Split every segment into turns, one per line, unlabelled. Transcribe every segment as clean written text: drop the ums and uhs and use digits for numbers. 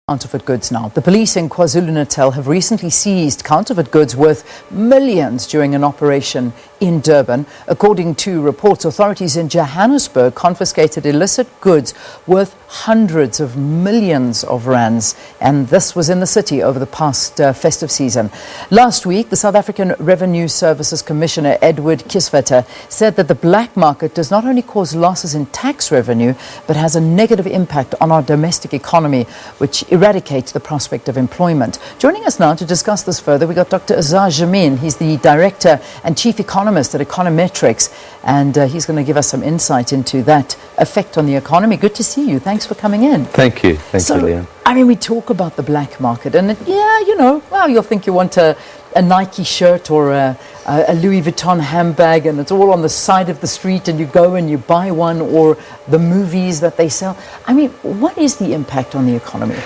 Counterfeit goods now. The police in KwaZulu-Natal have recently seized counterfeit goods worth millions during an operation in Durban. According to reports, authorities in Johannesburg confiscated illicit goods worth hundreds of millions of rands, and this was in the city over the past festive season. Last week, the South African Revenue Services Commissioner Edward Kieswetter said that the black market does not only cause losses in tax revenue, but has a negative impact on our domestic economy, which eradicates the prospect of employment. Joining us now to discuss this further, we got Dr Azar Jammine. He's the Director and Chief Economist at Econometrix, and he's going to give us some insight into that effect on the economy. Good to see you. Thanks for coming in.
Thank you. Thank you, Leanne.
I mean, we talk about the black market, and you'll think you want a Nike shirt or a Louis Vuitton handbag, and it's all on the side of the street, and you go and you buy one, or the movies that they sell. I mean, what is the impact on the economy?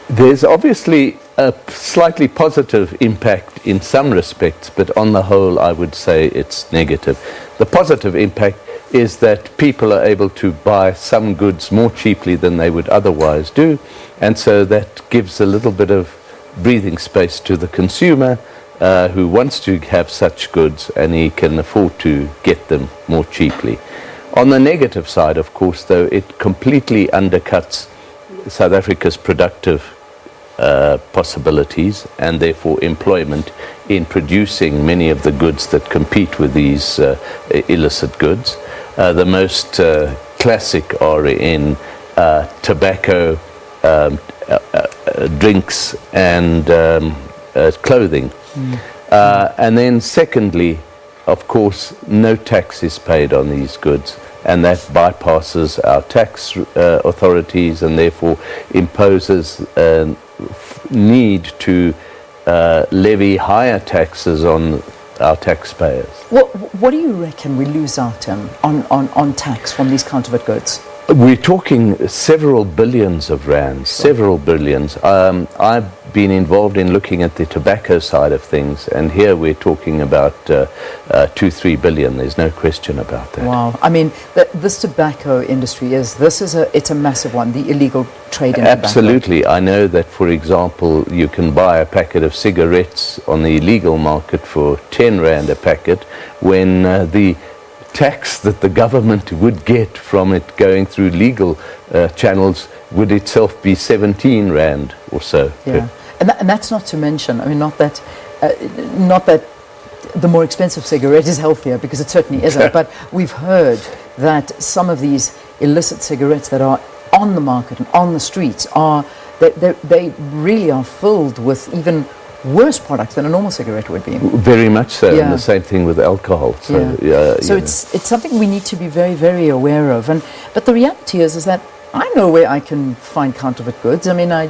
There's obviously a slightly positive impact in some respects, but on the whole, I would say it's negative. The positive impact is that people are able to buy some goods more cheaply than they would otherwise do, and so that gives a little bit of breathing space to the consumer who wants to have such goods, and he can afford to get them more cheaply. On the negative side, of course, though, it completely undercuts South Africa's productive possibilities and therefore employment in producing many of the goods that compete with these illicit goods. The most classic are in tobacco, drinks, and clothing. And then secondly, of course, no tax is paid on these goods, and that bypasses our tax authorities and therefore imposes a need to levy higher taxes on our taxpayers.
What do you reckon we lose out on tax from these counterfeit goods?
We're talking several billions of rands, several billions. I've been involved in looking at the tobacco side of things, and here we're talking about 2-3 billion. There's no question about that.
Wow. I mean, this tobacco industry it's a massive one, the illegal trade in tobacco.
Absolutely. I know that, for example, you can buy a packet of cigarettes on the illegal market for 10 rand a packet, when the tax that the government would get from it going through legal channels would itself be 17 rand or so.
Yeah, and that's not to mention, I mean, not that the more expensive cigarette is healthier, because it certainly isn't, but we've heard that some of these illicit cigarettes that are on the market and on the streets they really are filled with even worse products than a normal cigarette would be.
Very much so, and the same thing with alcohol. So,
so it's something we need to be very, very aware of. But the reality is that I know where I can find counterfeit goods. I mean, I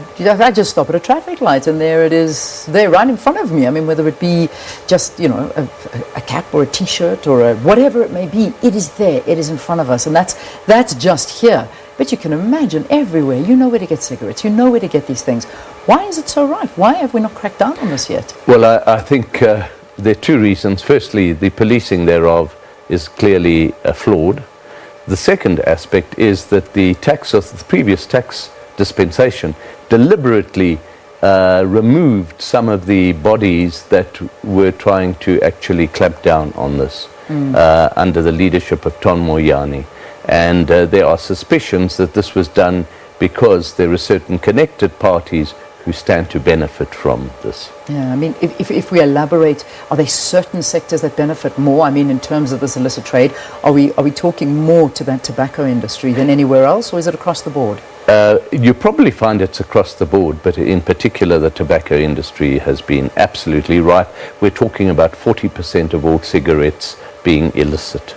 just stop at a traffic light, and there it is, there right in front of me. I mean, whether it be just, a cap or a T-shirt or whatever it may be, it is there, it is in front of us, and that's just here. But you can imagine everywhere. You know where to get cigarettes. You know where to get these things. Why is it so rife? Why have we not cracked down on this yet?
Well, I think there are two reasons. Firstly, the policing thereof is clearly flawed. The second aspect is that the previous tax dispensation deliberately removed some of the bodies that were trying to actually clamp down on this under the leadership of Ton Moyane. And there are suspicions that this was done because there are certain connected parties who stand to benefit from this.
Yeah, I mean, if we elaborate, are there certain sectors that benefit more? I mean, in terms of this illicit trade, are we talking more to that tobacco industry than anywhere else, or is it across the board?
You probably find it's across the board, but in particular the tobacco industry has been absolutely ripe. We're talking about 40% of all cigarettes being illicit.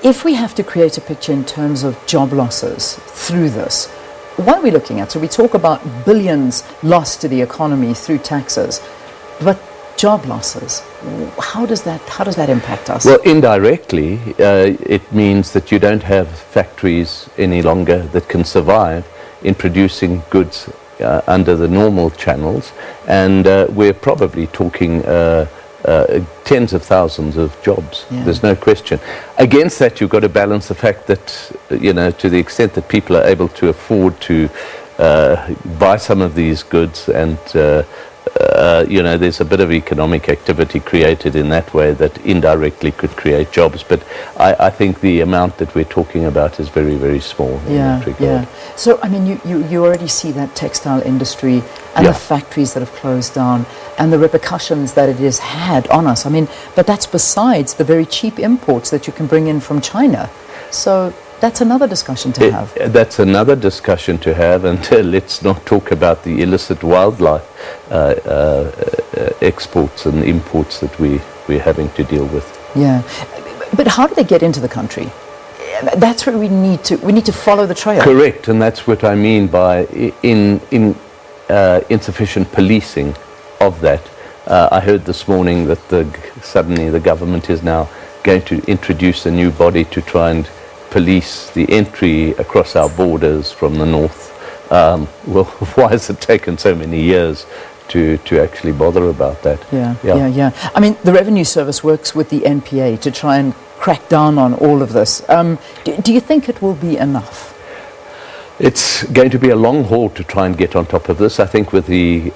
If we have to create a picture in terms of job losses through this, what are we looking at? So we talk about billions lost to the economy through taxes, but job losses, how does that impact us?
Well, indirectly, it means that you don't have factories any longer that can survive in producing goods under the normal channels, and we're probably talking tens of thousands of jobs. There's no question. Against that, you've got to balance the fact that, to the extent that people are able to afford to buy some of these goods, and there's a bit of economic activity created in that way that indirectly could create jobs. But I think the amount that we're talking about is very, very small in that regard.
Yeah. So, I mean, you already see that textile industry and the factories that have closed down and the repercussions that it has had on us. I mean, but that's besides the very cheap imports that you can bring in from China. So that's another discussion to have.
That's another discussion to have, and let's not talk about the illicit wildlife exports and imports that we're having to deal with.
Yeah, but how do they get into the country? That's where we need to follow the trail.
Correct, and that's what I mean by insufficient policing of that. I heard this morning that suddenly the government is now going to introduce a new body to try and police the entry across our borders from the north. Well, why has it taken so many years to actually bother about that?
Yeah. I mean, the Revenue Service works with the NPA to try and crack down on all of this. Do you think it will be enough?
It's going to be a long haul to try and get on top of this. I think with the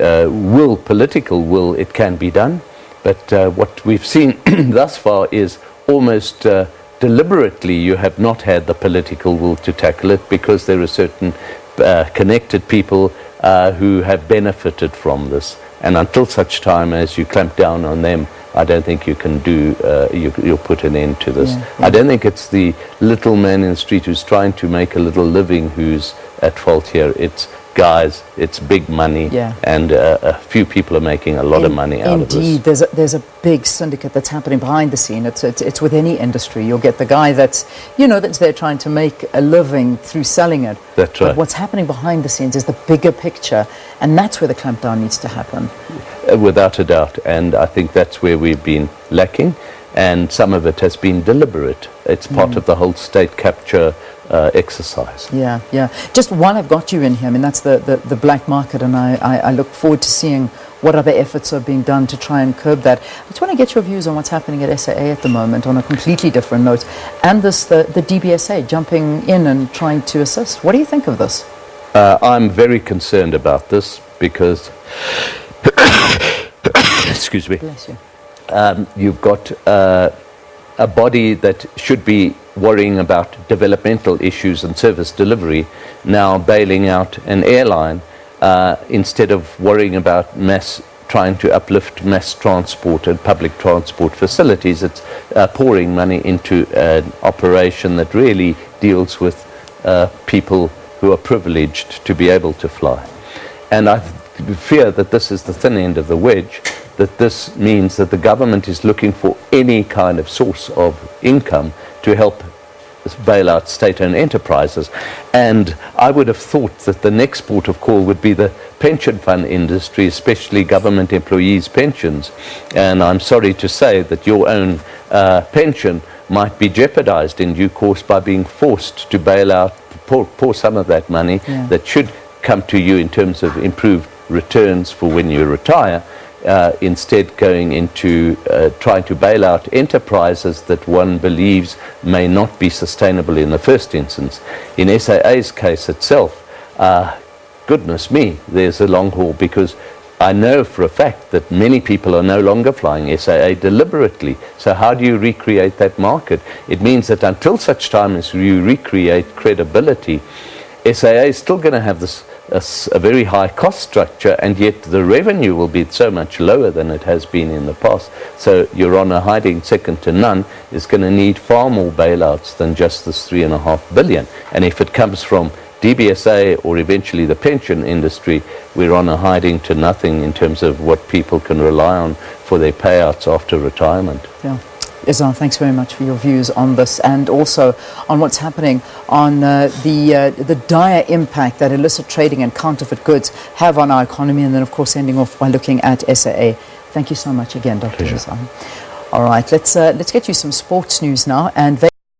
political will, it can be done. But what we've seen thus far is almost deliberately you have not had the political will to tackle it, because there are certain connected people who have benefited from this. And until such time as you clamp down on them, I don't think you can you'll put an end to this. I don't think it's the little man in the street who's trying to make a little living who's at fault here. It's guys, it's big money, and a few people are making a lot of money out of this.
Indeed, there's a big syndicate that's happening behind the scene. It's with any industry. You'll get the guy that's there trying to make a living through selling it.
That's right.
But what's happening behind the scenes is the bigger picture, and that's where the clampdown needs to happen.
Without a doubt, and I think that's where we've been lacking, and some of it has been deliberate. It's part of the whole state capture exercise.
Yeah. Just while I've got you in here, I mean, that's the black market, and I look forward to seeing what other efforts are being done to try and curb that. I just want to get your views on what's happening at SAA at the moment on a completely different note, and the DBSA jumping in and trying to assist. What do you think of this?
I'm very concerned about this because excuse me.
Bless you.
You've got a body that should be worrying about developmental issues and service delivery now bailing out an airline instead of worrying about trying to uplift mass transport and public transport facilities. It's pouring money into an operation that really deals with people who are privileged to be able to fly. And I fear that this is the thin end of the wedge, that this means that the government is looking for any kind of source of income to help bail out state-owned enterprises. And I would have thought that the next port of call would be the pension fund industry, especially government employees' pensions. And I'm sorry to say that your own pension might be jeopardized in due course by being forced to bail out, pour some of that money that should come to you in terms of improved returns for when you retire, instead going into trying to bail out enterprises that one believes may not be sustainable in the first instance. In SAA's case itself, goodness me, there's a long haul, because I know for a fact that many people are no longer flying SAA deliberately. So how do you recreate that market? It means that until such time as you recreate credibility, SAA is still going to have this a very high cost structure, and yet the revenue will be so much lower than it has been in the past. So your Honour, hiding second to none is going to need far more bailouts than just this $3.5 billion. And if it comes from DBSA or eventually the pension industry, we're on a hiding to nothing in terms of what people can rely on for their payouts after retirement.
Yeah. Azar, thanks very much for your views on this, and also on what's happening on the dire impact that illicit trading and counterfeit goods have on our economy, and then of course ending off by looking at SAA. Thank you so much again, Dr. Azar. All right, let's get you some sports news now. And